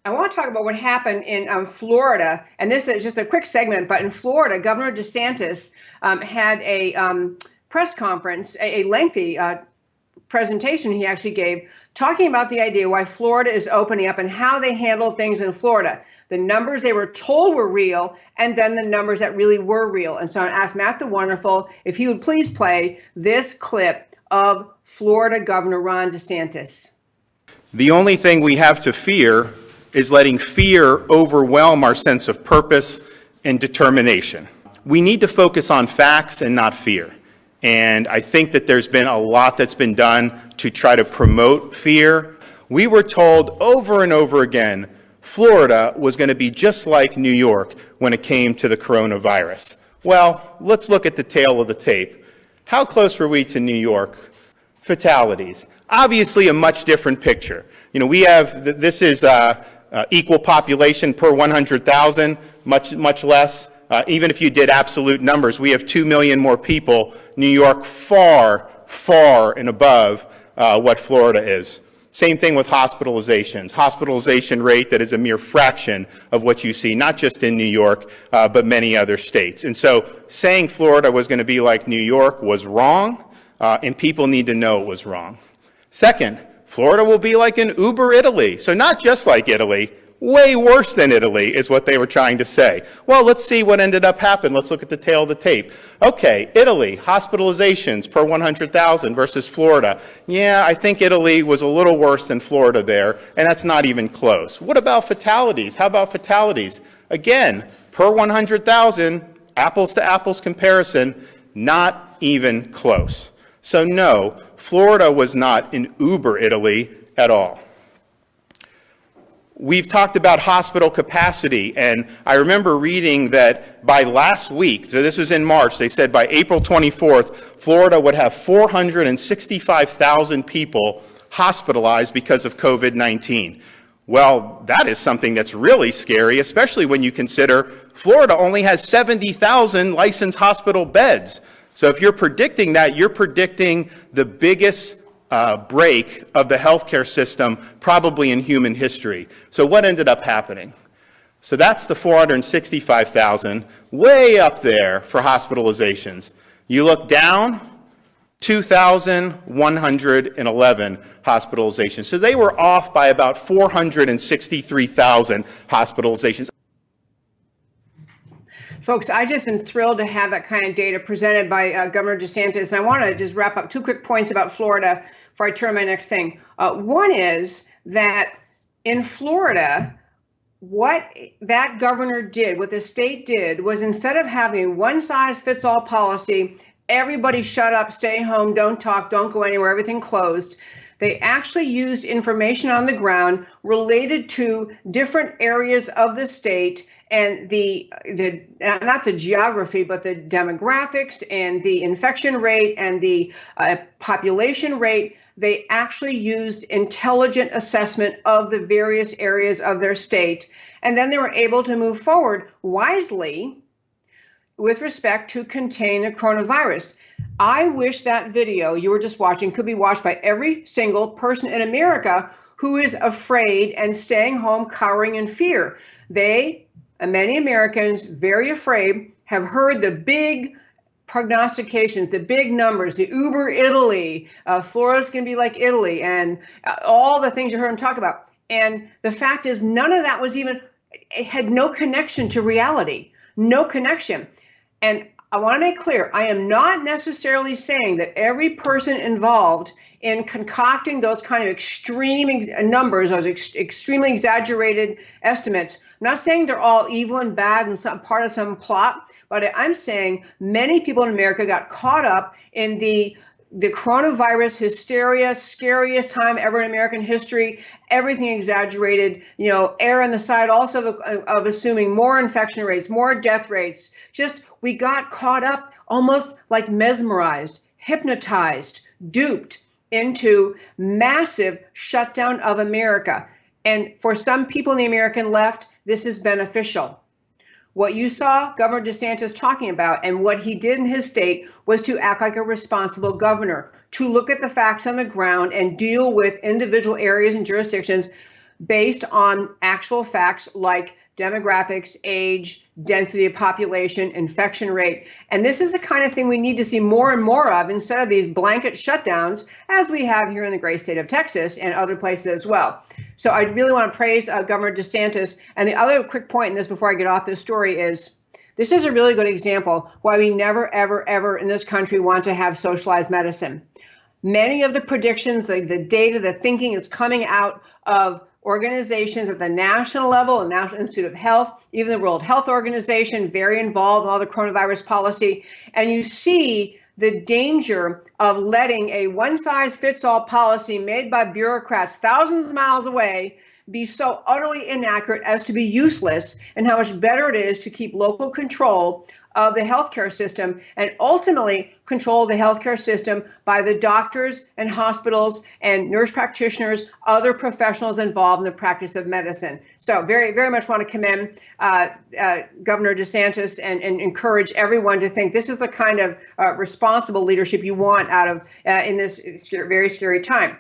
I want to talk about what happened in Florida, and this is just a quick segment, but in Florida, Governor DeSantis had a press conference, a lengthy presentation he actually gave, talking about the idea why Florida is opening up and how they handled things in Florida. The numbers they were told were real, and then the numbers that really were real. And so I asked Matt the Wonderful if he would please play this clip of Florida Governor Ron DeSantis. The only thing we have to fear is letting fear overwhelm our sense of purpose and determination. We need to focus on facts and not fear. And I think that there's been a lot that's been done to try to promote fear. We were told over and over again, Florida was going to be just like New York when it came to the coronavirus. Well, let's look at the tail of the tape. How close were we to New York? Fatalities. Obviously a much different picture. You know, we have, this is equal population per 100,000, much less. Even if you did absolute numbers, we have 2 million more people. New York far and above what Florida is. Same thing with hospitalizations. Hospitalization rate that is a mere fraction of what you see, not just in New York, but many other states. And so saying Florida was going to be like New York was wrong, and people need to know it was wrong. Second, Florida will be like an Uber Italy. So not just like Italy, way worse than Italy is what they were trying to say. Well, let's see what ended up happening. Let's look at the tail of the tape. Okay, Italy, hospitalizations per 100,000 versus Florida. Yeah, I think Italy was a little worse than Florida there, and that's not even close. What about fatalities? How about fatalities? Again, per 100,000, apples to apples comparison, not even close. So no, Florida was not in Uber Italy at all. We've talked about hospital capacity, and I remember reading that by last week, so this was in March, they said by April 24th, Florida would have 465,000 people hospitalized because of COVID-19. Well, that is something that's really scary, especially when you consider Florida only has 70,000 licensed hospital beds. So if you're predicting that, you're predicting the biggest break of the healthcare system probably in human history. So what ended up happening? So that's the 465,000, way up there for hospitalizations. You look down, 2,111 hospitalizations. So they were off by about 463,000 hospitalizations. Folks, I just am thrilled to have that kind of data presented by Governor DeSantis. And I want to just wrap up 2 quick points about Florida before I turn to my next thing. One is that in Florida, what that governor did, what the state did, was instead of having one-size-fits-all policy, everybody shut up, stay home, don't talk, don't go anywhere, everything closed, they actually used information on the ground related to different areas of the state and the not the geography, but the demographics and the infection rate and the population rate. They actually used intelligent assessment of the various areas of their state. And then they were able to move forward wisely with respect to contain the coronavirus. I wish that video you were just watching could be watched by every single person in America who is afraid and staying home, cowering in fear. Many Americans, very afraid, have heard the big prognostications, the big numbers, the Uber Italy, Florida's going to be like Italy, and all the things you heard them talk about. And the fact is, none of that was even, it had no connection to reality, no connection. And I want to make clear, I am not necessarily saying that every person involved in concocting those kind of extreme numbers, those extremely exaggerated estimates. I'm not saying they're all evil and bad and some part of some plot, but I'm saying many people in America got caught up in the coronavirus hysteria, scariest time ever in American history, everything exaggerated, err on the side also of assuming more infection rates, more death rates. Just, we got caught up almost like mesmerized, hypnotized, duped into massive shutdown of America. And for some people in the American left, this is beneficial. What you saw Governor DeSantis talking about and what he did in his state was to act like a responsible governor, to look at the facts on the ground and deal with individual areas and jurisdictions. based on actual facts like demographics, age, density of population, infection rate. And this is the kind of thing we need to see more and more of instead of these blanket shutdowns, as we have here in the great state of Texas and other places as well. So I really want to praise Governor DeSantis. And the other quick point in this before I get off this story is, this is a really good example why we never, ever, ever in this country want to have socialized medicine. Many of the predictions, the data, the thinking is coming out of organizations at the national level, the National Institute of Health, even the World Health Organization, very involved in all the coronavirus policy. And you see the danger of letting a one-size-fits-all policy made by bureaucrats thousands of miles away be so utterly inaccurate as to be useless, and how much better it is to keep local control of the healthcare system and ultimately control the healthcare system by the doctors and hospitals and nurse practitioners, other professionals involved in the practice of medicine. So very, very much want to commend Governor DeSantis and encourage everyone to think this is the kind of responsible leadership you want out of in this very scary time.